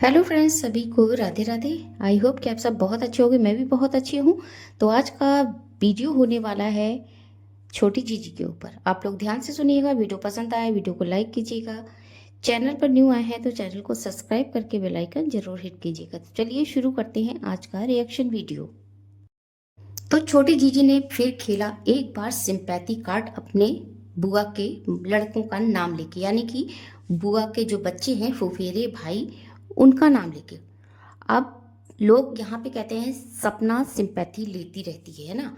Hello friends, सभी को Radhe Radhe. I hope कि आप सब बहुत अच्छे होंगे। मैं भी बहुत अच्छी हूँ। तो आज का वीडियो होने वाला है छोटी जीजी के ऊपर। आप लोग ध्यान से सुनिएगा। वीडियो पसंद आए वीडियो को लाइक कीजिएगा। चैनल पर न्यू आए हैं तो चैनल को सब्सक्राइब करके बेल आइकन जरूर हिट कीजिएगा। तो चलिए शुरू करते हैं आज का रिएक्शन वीडियो। तो छोटी जीजी ने फिर खेला एक बार सिंपैथी कार्ड अपने बुआ के लड़कों का नाम लेके, यानी कि बुआ के जो बच्चे हैं, फुफेरे भाई, उनका नाम लेके। अब लोग यहाँ पे कहते हैं सपना सिंपैथी लेती रहती है ना।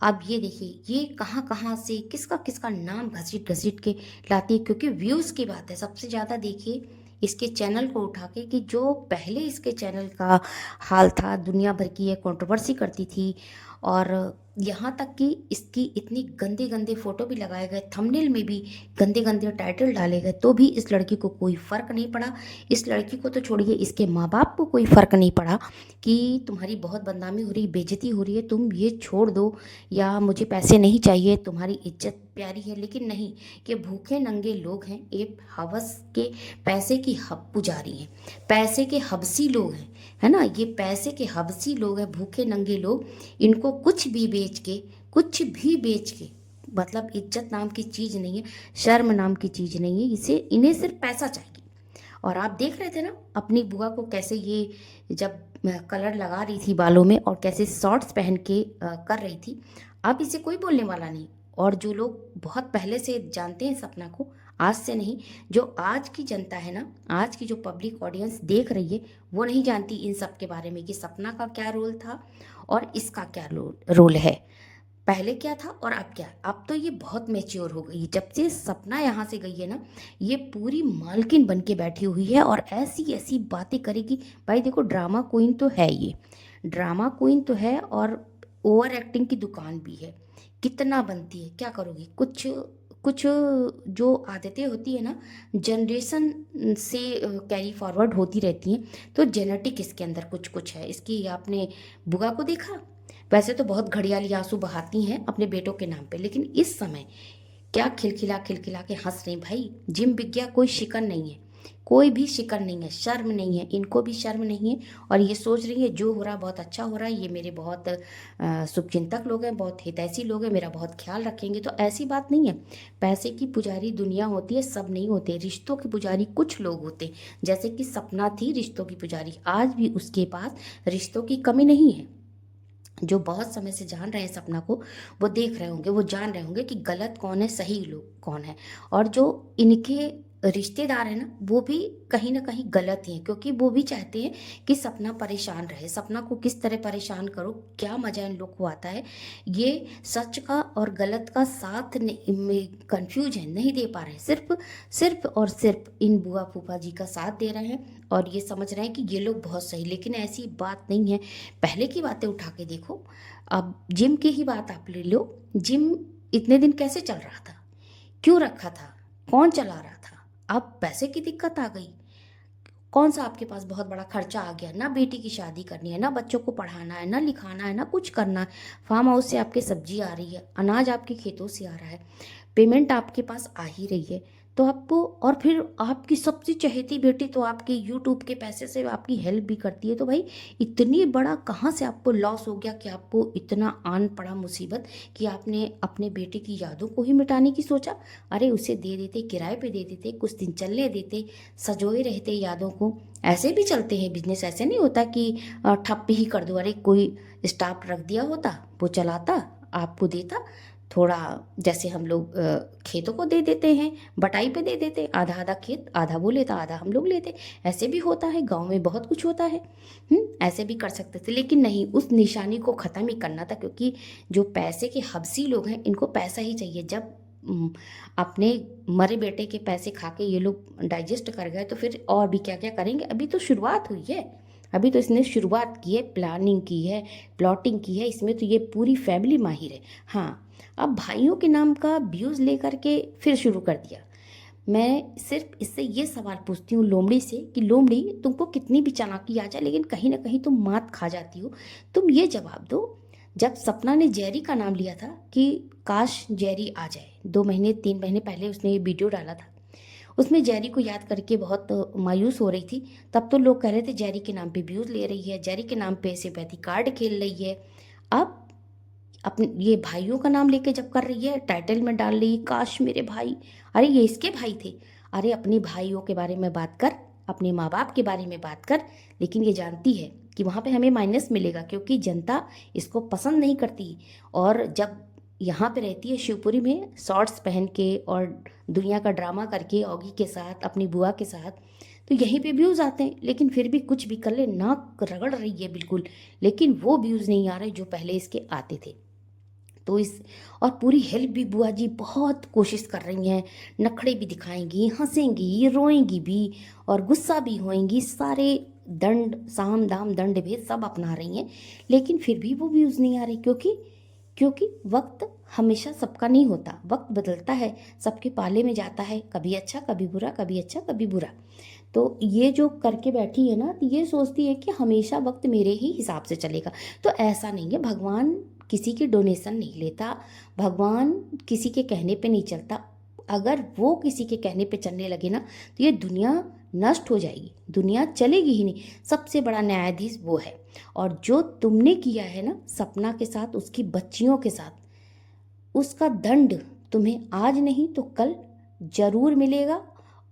अब ये देखिए, ये कहाँ कहाँ से किसका किसका नाम घसीट घसीट के लाती है, क्योंकि व्यूज़ की बात है। सबसे ज़्यादा देखिए इसके चैनल को उठा के, कि जो पहले इसके चैनल का हाल था, दुनिया भर की ये कंट्रोवर्सी करती थी। और यहाँ तक कि इसकी इतनी गंदे गंदे फोटो भी लगाए गए, थंबनेल में भी गंदे गंदे टाइटल डाले गए, तो भी इस लड़की को कोई फ़र्क नहीं पड़ा। इस लड़की को तो छोड़िए, इसके माँ बाप को कोई फ़र्क नहीं पड़ा कि तुम्हारी बहुत बदनामी हो रही, बेइज्जती हो रही है, तुम ये छोड़ दो, या मुझे पैसे नहीं चाहिए, तुम्हारी इज्जत प्यारी है। लेकिन नहीं, ये भूखे नंगे लोग हैं, ये हवस के पैसे की हब पुजारी हैं, पैसे के हबसी लोग हैं, है ना। ये पैसे के हबसी लोग हैं, भूखे नंगे लोग। इनको कुछ भी बेच के, कुछ भी बेच के, मतलब इज्जत नाम की चीज़ नहीं है, शर्म नाम की चीज़ नहीं है, इसे इन्हें सिर्फ पैसा चाहिए। और आप देख रहे थे ना अपनी बुआ को, कैसे ये जब कलर लगा रही थी बालों में और कैसे शॉर्ट्स पहन के कर रही थी। अब इसे कोई बोलने वाला नहीं। और जो लोग बहुत पहले से जानते हैं सपना को, आज से नहीं, जो आज की जनता है ना, आज की जो पब्लिक ऑडियंस देख रही है, वो नहीं जानती इन सब के बारे में कि सपना का क्या रोल था और इसका क्या रोल है। पहले क्या था और अब क्या। अब तो ये बहुत मैच्योर हो गई। जब से सपना यहाँ से गई है ना, ये पूरी मालकिन बन के बैठी हुई है और ऐसी ऐसी बातें करेगी। भाई देखो, ड्रामा क्वीन तो है ये, ड्रामा क्वीन तो है, और ओवर एक्टिंग की दुकान भी है। कितना बनती है, क्या करोगी। कुछ कुछ जो आदतें होती है ना, जनरेशन से कैरी फॉरवर्ड होती रहती हैं। तो जेनेटिक इसके अंदर कुछ कुछ है इसकी। आपने बुआ को देखा, वैसे तो बहुत घड़ियाली आंसू बहाती हैं अपने बेटों के नाम पे, लेकिन इस समय क्या खिलखिला खिलखिला के हंस रही। भाई जिम विज्ञा कोई शिकन नहीं है, कोई भी शिकन नहीं है, शर्म नहीं है, इनको भी शर्म नहीं है। और ये सोच रही है जो हो रहा बहुत अच्छा हो रहा है, ये मेरे बहुत शुभचिंतक लोग हैं, बहुत हितैषी लोग हैं, मेरा बहुत ख्याल रखेंगे। तो ऐसी बात नहीं है। पैसे की पुजारी दुनिया होती है, सब नहीं होते। रिश्तों की पुजारी कुछ लोग होते, जैसे कि सपना थी रिश्तों की पुजारी, आज भी उसके पास रिश्तों की कमी नहीं है। जो बहुत समय से जान रहे हैं सपना को, वो देख रहे होंगे, वो जान रहे होंगे कि गलत कौन है, सही लोग कौन है। और जो इनके रिश्तेदार हैं ना, वो भी कहीं ना कहीं गलत ही हैं, क्योंकि वो भी चाहते हैं कि सपना परेशान रहे। सपना को किस तरह परेशान करो, क्या मजा इन लोग को आता है। ये सच का और गलत का साथ में कंफ्यूज है, नहीं दे पा रहे हैं। सिर्फ सिर्फ और सिर्फ इन बुआ फूफा जी का साथ दे रहे हैं, और ये समझ रहे हैं कि ये लोग बहुत सही। लेकिन ऐसी बात नहीं है। पहले की बातें उठा के देखो। अब जिम की ही बात आप ले लो। जिम इतने दिन कैसे चल रहा था, क्यों रखा था, कौन चला रहा था। अब पैसे की दिक्कत आ गई। कौन सा आपके पास बहुत बड़ा खर्चा आ गया, ना बेटी की शादी करनी है, ना बच्चों को पढ़ाना है, ना लिखाना है, ना कुछ करना है। फार्म हाउस से आपके सब्जी आ रही है, अनाज आपके खेतों से आ रहा है, पेमेंट आपके पास आ ही रही है। तो आपको, और फिर आपकी सबसे चहेती बेटी तो आपकी यूट्यूब के पैसे से आपकी हेल्प भी करती है। तो भाई इतनी बड़ा कहाँ से आपको लॉस हो गया कि आपको इतना आन पड़ा मुसीबत, कि आपने अपने बेटे की यादों को ही मिटाने की सोचा। अरे उसे दे देते, किराए पे दे देते, कुछ दिन चलने देते, सजोए रहते यादों को। ऐसे भी चलते हैं बिजनेस, ऐसे नहीं होता कि ठप ही कर दो। अरे कोई स्टाफ रख दिया होता, वो चलाता, आपको देता थोड़ा। जैसे हम लोग खेतों को दे देते हैं, बटाई पे दे देते, आधा आधा खेत, आधा वो लेता, आधा हम लोग लेते। ऐसे भी होता है, गांव में बहुत कुछ होता है। ऐसे भी कर सकते थे, लेकिन नहीं, उस निशानी को ख़त्म ही करना था। क्योंकि जो पैसे के हबसी लोग हैं, इनको पैसा ही चाहिए। जब अपने मरे बेटे के पैसे खा के ये लोग डाइजेस्ट कर गए, तो फिर और भी क्या क्या करेंगे। अभी तो शुरुआत हुई है, अभी तो इसने शुरुआत की है, प्लानिंग की है, प्लॉटिंग की है। इसमें तो ये पूरी फैमिली माहिर है। हाँ, अब भाइयों के नाम का व्यूज़ लेकर के फिर शुरू कर दिया। मैं सिर्फ इससे ये सवाल पूछती हूँ लोमड़ी से, कि लोमड़ी, तुमको कितनी भी चालाकी आ जाए, लेकिन कहीं ना कहीं तुम मात खा जाती हो। तुम ये जवाब दो, जब सपना ने जेरी का नाम लिया था कि काश जेरी आ जाए, 2 महीने 3 महीने पहले उसने ये वीडियो डाला था, उसमें जेरी को याद करके बहुत मायूस हो रही थी। तब तो लोग कह रहे थे जेरी के नाम पे व्यूज़ ले रही है, जेरी के नाम पे सिंपैथी कार्ड खेल रही है। अब अपने ये भाइयों का नाम लेके जब कर रही है, टाइटल में डाल रही है काश मेरे भाई। अरे ये इसके भाई थे। अरे अपने भाइयों के बारे में बात कर, अपने माँ बाप के बारे में बात कर। लेकिन ये जानती है कि वहाँ पे हमें माइनस मिलेगा, क्योंकि जनता इसको पसंद नहीं करती। और जब यहाँ पे रहती है शिवपुरी में शॉर्ट्स पहन के और दुनिया का ड्रामा करके ऑगी के साथ, अपनी बुआ के साथ, तो यहीं पे व्यूज़ आते हैं। लेकिन फिर भी कुछ भी कर ले, नाक रगड़ रही है बिल्कुल, लेकिन वो व्यूज़ नहीं आ रहे जो पहले इसके आते थे। तो इस और पूरी हेल्प भी बुआ जी बहुत कोशिश कर रही हैं, नखड़े भी दिखाएंगी, हंसेंगी, रोएंगी भी और गुस्सा भी होएंगी, सारे दंड साम दाम दंड भेद सब अपना रही हैं। लेकिन फिर भी वो व्यूज़ नहीं आ रही, क्योंकि वक्त हमेशा सबका नहीं होता, वक्त बदलता है, सबके पाले में जाता है, कभी अच्छा कभी बुरा, कभी अच्छा कभी बुरा। तो ये जो करके बैठी है ना, तो ये सोचती है कि हमेशा वक्त मेरे ही हिसाब से चलेगा। तो ऐसा नहीं है, भगवान किसी की डोनेशन नहीं लेता, भगवान किसी के कहने पे नहीं चलता। अगर वो किसी के कहने पे चलने लगे ना, तो ये दुनिया नष्ट हो जाएगी, दुनिया चलेगी ही नहीं। सबसे बड़ा न्यायाधीश वो है। और जो तुमने किया है ना सपना के साथ, उसकी बच्चियों के साथ, उसका दंड तुम्हें आज नहीं तो कल जरूर मिलेगा।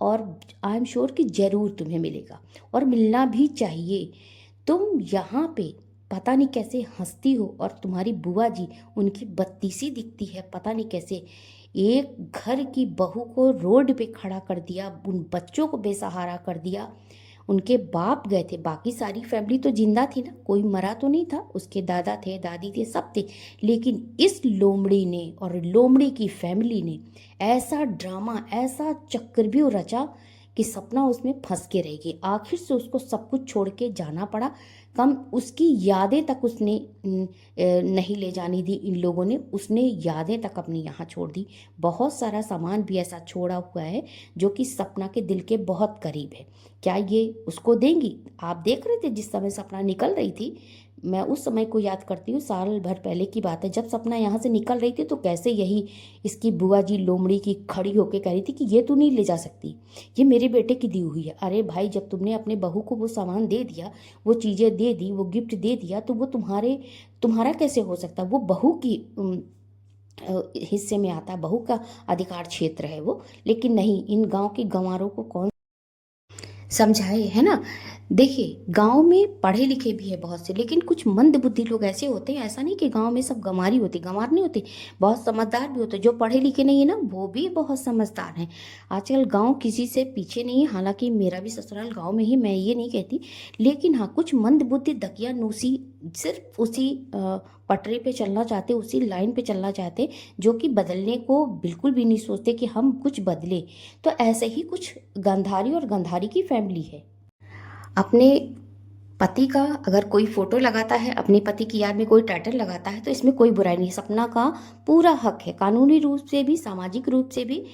और आई एम श्योर कि जरूर तुम्हें मिलेगा, और मिलना भी चाहिए। तुम यहाँ पे पता नहीं कैसे हंसती हो, और तुम्हारी बुआ जी उनकी बत्तीसी दिखती है, पता नहीं कैसे। एक घर की बहू को रोड पे खड़ा कर दिया, उन बच्चों को बेसहारा कर दिया। उनके बाप गए थे, बाकी सारी फैमिली तो जिंदा थी ना, कोई मरा तो नहीं था, उसके दादा थे, दादी थे, सब थे। लेकिन इस लोमड़ी ने और लोमड़ी की फैमिली ने ऐसा ड्रामा, ऐसा चक्रव्यूह रचा कि सपना उसमें फंस के रह गई। आखिर से उसको सब कुछ छोड़ के जाना पड़ा। कम उसकी यादें तक उसने नहीं ले जानी दी इन लोगों ने, उसने यादें तक अपनी यहाँ छोड़ दी। बहुत सारा सामान भी ऐसा छोड़ा हुआ है जो कि सपना के दिल के बहुत करीब है। क्या ये उसको देंगी? आप देख रहे थे जिस समय सपना निकल रही थी, मैं उस समय को याद करती हूँ, साल भर पहले की बात है, जब सपना यहाँ से निकल रही थी तो कैसे यही इसकी बुआ जी लोमड़ी की खड़ी होके कह रही थी कि ये तू नहीं ले जा सकती, ये मेरे बेटे की दी हुई है। अरे भाई, जब तुमने अपने बहू को वो सामान दे दिया, वो चीज़ें दे दी, वो गिफ्ट दे दिया, तो वो तुम्हारा कैसे हो सकता? वो बहू की हिस्से में आता है, बहू का अधिकार क्षेत्र है वो। लेकिन नहीं, इन गांव के गंवारों को कौन समझाए, है ना। देखिए, गांव में पढ़े लिखे भी है बहुत से, लेकिन कुछ मंद बुद्धि लोग ऐसे होते हैं। ऐसा नहीं कि गांव में सब गंवारी होती, गंवार नहीं होते, बहुत समझदार भी होते। जो पढ़े लिखे नहीं है ना, वो भी बहुत समझदार हैं। आजकल गांव किसी से पीछे नहीं है। हालांकि मेरा भी ससुराल गांव में ही, मैं ये नहीं कहती। लेकिन हाँ, कुछ मंद बुद्धि दकियानूसी सिर्फ उसी पटरी पे चलना चाहते, उसी लाइन पे चलना चाहते, जो कि बदलने को बिल्कुल भी नहीं सोचते कि हम कुछ बदले। तो ऐसे ही कुछ गंधारी और गंधारी की फैमिली है। अपने पति का अगर कोई फोटो लगाता है, अपने पति की याद में कोई टाइटल लगाता है, तो इसमें कोई बुराई नहीं है। सपना का पूरा हक है, कानूनी रूप से भी, सामाजिक रूप से भी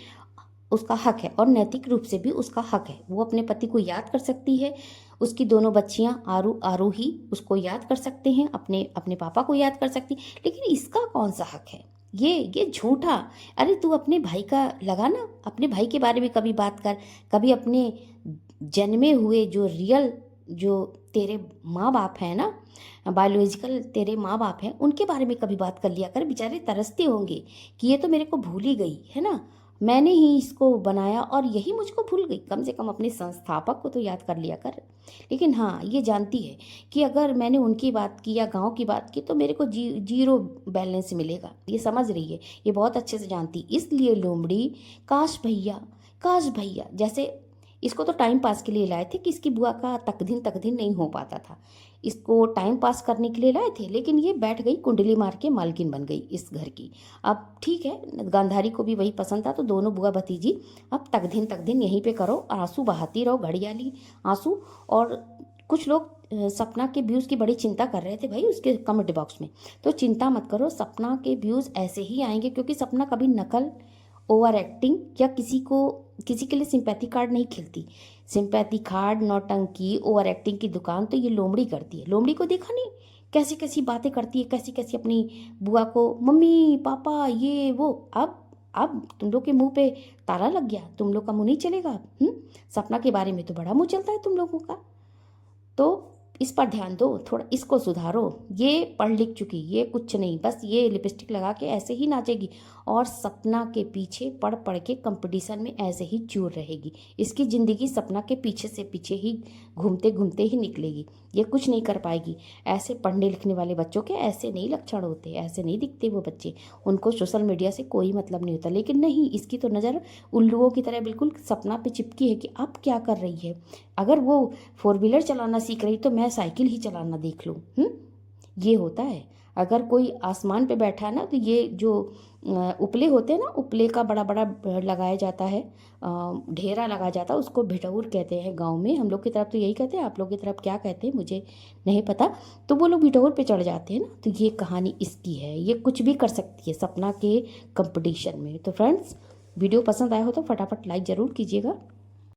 उसका हक है, और नैतिक रूप से भी उसका हक है। वो अपने पति को याद कर सकती है। उसकी दोनों बच्चियां आरू आरूही उसको याद कर सकते हैं, अपने अपने पापा को याद कर सकती। लेकिन इसका कौन सा हक है? ये झूठा। अरे तू अपने भाई का लगा ना, अपने भाई के बारे में कभी बात कर, कभी अपने जन्मे हुए जो रियल, जो तेरे माँ बाप हैं ना, बायोलॉजिकल तेरे माँ बाप हैं, उनके बारे में कभी बात कर लिया कर। बेचारे तरसते होंगे कि ये तो मेरे को भूल ही गई है ना, मैंने ही इसको बनाया और यही मुझको भूल गई। कम से कम अपने संस्थापक को तो याद कर लिया कर। लेकिन हाँ, ये जानती है कि अगर मैंने उनकी बात की या गांव की बात की तो मेरे को जीरो बैलेंस मिलेगा। ये समझ रही है, ये बहुत अच्छे से जानती। इसलिए लोमड़ी काश भैया जैसे, इसको तो टाइम पास के लिए लाए थे कि इसकी बुआ का तकदीन नहीं हो पाता था, इसको टाइम पास करने के लिए लाए थे। लेकिन ये बैठ गई, कुंडली मार के मालकिन बन गई इस घर की। अब ठीक है, गांधारी को भी वही पसंद था, तो दोनों बुआ भतीजी अब तकदीन यहीं पे करो, आंसू बहाती रहो, घड़ियाली आंसू। और कुछ लोग सपना के व्यूज़ की बड़ी चिंता कर रहे थे भाई उसके कमेंट बॉक्स में। तो चिंता मत करो, सपना के व्यूज़ ऐसे ही आएंगे, क्योंकि सपना कभी नकल, ओवर एक्टिंग या किसी के लिए सिंपैथी कार्ड नहीं खेलती। सिंपैथी कार्ड, नौटंकी, ओवर एक्टिंग की दुकान तो ये लोमड़ी करती है। लोमड़ी को देखा नहीं, कैसी कैसी बातें करती है, कैसी कैसी अपनी बुआ को मम्मी पापा ये वो। अब अब तुम लोग के मुंह पे ताला लग गया, तुम लोग का मुंह नहीं चलेगा। सपना के बारे में तो बड़ा मुंह चलता है तुम लोगों का। तो इस पर ध्यान दो, थोड़ा इसको सुधारो। ये पढ़ लिख चुकी, ये कुछ नहीं, बस ये लिपस्टिक लगा के ऐसे ही नाचेगी और सपना के पीछे पढ़ पढ़ के कंपटीशन में ऐसे ही चूर रहेगी। इसकी ज़िंदगी सपना के पीछे से पीछे ही घूमते घूमते ही निकलेगी। ये कुछ नहीं कर पाएगी। ऐसे पढ़ने लिखने वाले बच्चों के ऐसे नहीं लक्षण होते, ऐसे नहीं दिखते वो बच्चे। उनको सोशल मीडिया से कोई मतलब नहीं होता। लेकिन नहीं, इसकी तो नज़र उल्लुओं की तरह बिल्कुल सपना पे चिपकी है कि अब क्या कर रही है। अगर वो 4 व्हीलर चलाना सीख रही तो मैं साइकिल ही चलाना देख लूँ। ये होता है। अगर कोई आसमान पे बैठा है ना, तो ये जो उपले होते हैं ना, उपले का बड़ा बड़ा लगाया जाता है, ढेरा लगा जाता है, उसको भिठौर कहते हैं गांव में। हम लोग की तरफ तो यही कहते हैं, आप लोग की तरफ क्या कहते हैं मुझे नहीं पता। तो वो लोग भिठौर पे चढ़ जाते हैं ना। तो ये कहानी इसकी है। ये कुछ भी कर सकती है सपना के कंपटीशन में। तो फ्रेंड्स, वीडियो पसंद आया हो तो फटाफट लाइक ज़रूर कीजिएगा।